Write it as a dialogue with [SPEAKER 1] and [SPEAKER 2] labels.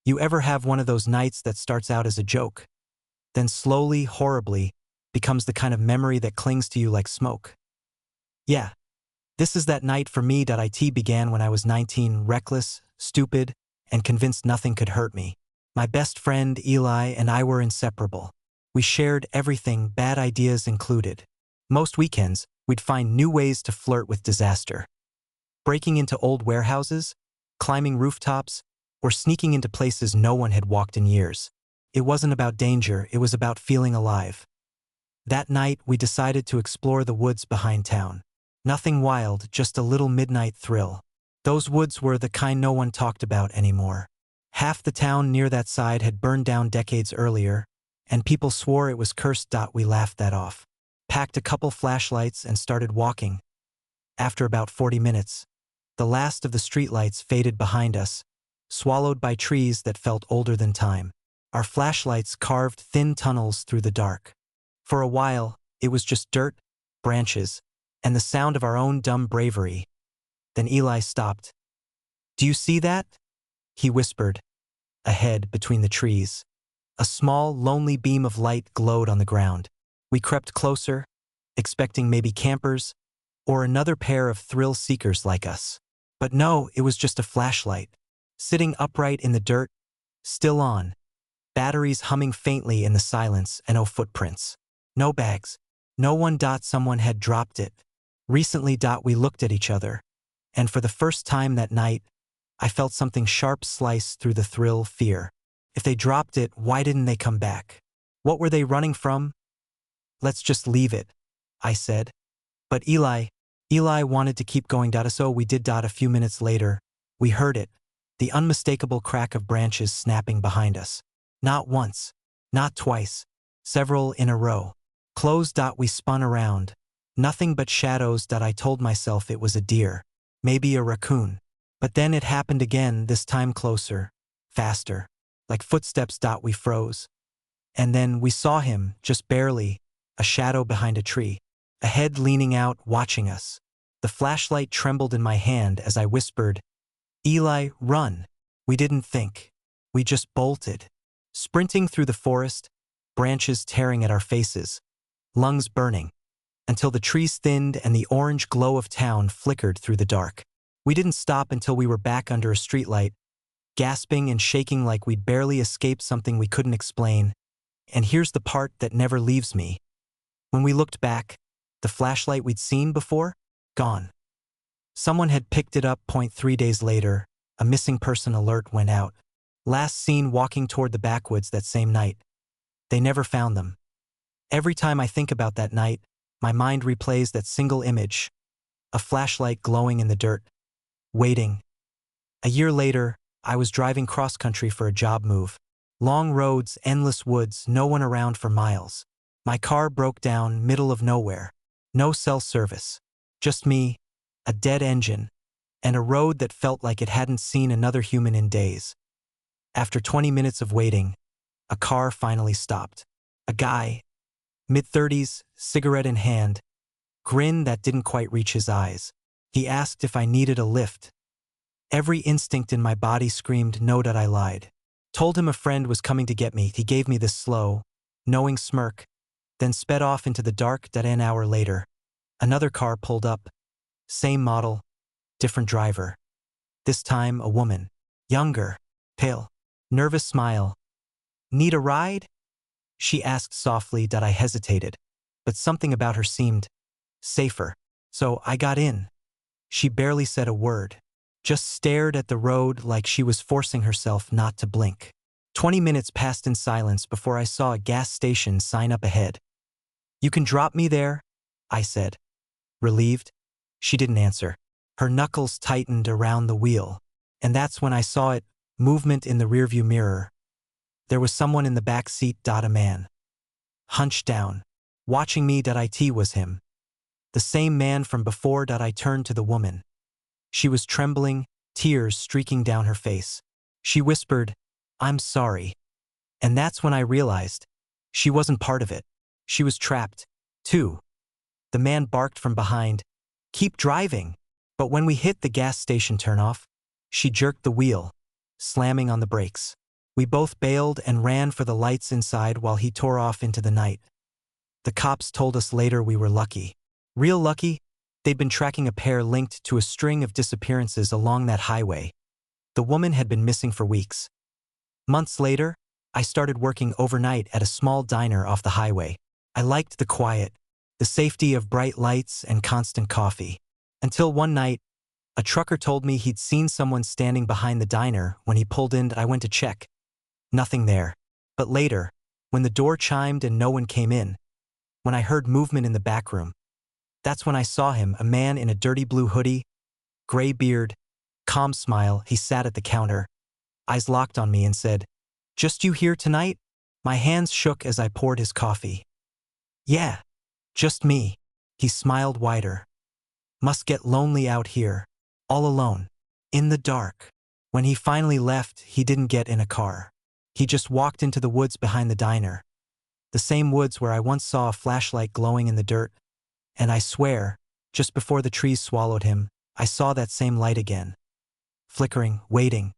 [SPEAKER 1] You ever have one of those nights that starts out as a joke, then slowly, horribly, becomes the kind of memory that clings to you like smoke? Yeah, this is that night for me. It began when I was 19, reckless, stupid, and convinced nothing could hurt me. My best friend, Eli, and I were inseparable. We shared everything, bad ideas included. Most weekends, we'd find new ways to flirt with disaster. Breaking into old warehouses, climbing rooftops, or sneaking into places no one had walked in years. It wasn't about danger, it was about feeling alive. That night, we decided to explore the woods behind town. Nothing wild, just a little midnight thrill. Those woods were the kind no one talked about anymore. Half the town near that side had burned down decades earlier, and people swore it was cursed. We laughed that off. Packed a couple flashlights and started walking. After about 40 minutes, the last of the streetlights faded behind us, swallowed by trees that felt older than time. Our flashlights carved thin tunnels through the dark. For a while, it was just dirt, branches, and the sound of our own dumb bravery. Then Eli stopped. "Do you see that?" he whispered. Ahead, between the trees, a small, lonely beam of light glowed on the ground. We crept closer, expecting maybe campers or another pair of thrill-seekers like us. But no, it was just a flashlight, sitting upright in the dirt, still on, batteries humming faintly in the silence, and no footprints. No bags. No one. Someone had dropped it. Recently. We looked at each other, and for the first time that night, I felt something sharp slice through the thrill, fear. If they dropped it, why didn't they come back? What were they running from? "Let's just leave it," I said. But Eli wanted to keep going. So we did. A few minutes later, we heard it, the unmistakable crack of branches snapping behind us. Not once, not twice, several in a row. Closed. We spun around. Nothing but shadows. I told myself it was a deer, maybe a raccoon. But then it happened again, this time closer, faster, like footsteps. We froze. And then we saw him, just barely, a shadow behind a tree, a head leaning out, watching us. The flashlight trembled in my hand as I whispered, "Eli, run." We didn't think. We just bolted, sprinting through the forest, branches tearing at our faces, lungs burning, until the trees thinned and the orange glow of town flickered through the dark. We didn't stop until we were back under a streetlight, gasping and shaking like we'd barely escaped something we couldn't explain. And here's the part that never leaves me. When we looked back, the flashlight we'd seen before, gone. Someone had picked it up. 3 days later, a missing person alert went out. Last seen walking toward the backwoods that same night. They never found them. Every time I think about that night, my mind replays that single image, a flashlight glowing in the dirt, waiting. A year later, I was driving cross-country for a job move. Long roads, endless woods, no one around for miles. My car broke down, middle of nowhere. No cell service. Just me, a dead engine, and a road that felt like it hadn't seen another human in days. After 20 minutes of waiting, a car finally stopped. A guy, mid-30s, cigarette in hand, grin that didn't quite reach his eyes. He asked if I needed a lift. Every instinct in my body screamed no. I lied. Told him a friend was coming to get me. He gave me this slow, knowing smirk, then sped off into the dark. An hour later, another car pulled up. Same model, different driver. This time a woman, younger, pale, nervous smile. "Need a ride?" she asked softly. I hesitated, but something about her seemed safer. So I got in. She barely said a word, just stared at the road like she was forcing herself not to blink. 20 minutes passed in silence before I saw a gas station sign up ahead. "You can drop me there," I said. Relieved, she didn't answer. Her knuckles tightened around the wheel, and that's when I saw it, movement in the rearview mirror. There was someone in the back seat. A man, hunched down, watching me. It was him. The same man from before. I turned to the woman. She was trembling, tears streaking down her face. She whispered, "I'm sorry." And that's when I realized she wasn't part of it. She was trapped, too. The man barked from behind, "Keep driving." But when we hit the gas station turnoff, she jerked the wheel, slamming on the brakes. We both bailed and ran for the lights inside while he tore off into the night. The cops told us later we were lucky. Real lucky? They'd been tracking a pair linked to a string of disappearances along that highway. The woman had been missing for weeks. Months later, I started working overnight at a small diner off the highway. I liked the quiet, the safety of bright lights and constant coffee. Until one night, a trucker told me he'd seen someone standing behind the diner when he pulled in. I went to check. Nothing there. But later, when the door chimed and no one came in, when I heard movement in the back room, that's when I saw him, a man in a dirty blue hoodie, gray beard, calm smile. He sat at the counter, eyes locked on me, and said, "Just you here tonight?" My hands shook as I poured his coffee. "Yeah, just me." He smiled wider. "Must get lonely out here, all alone, in the dark." When he finally left, he didn't get in a car. He just walked into the woods behind the diner. The same woods where I once saw a flashlight glowing in the dirt. And I swear, just before the trees swallowed him, I saw that same light again. Flickering, waiting,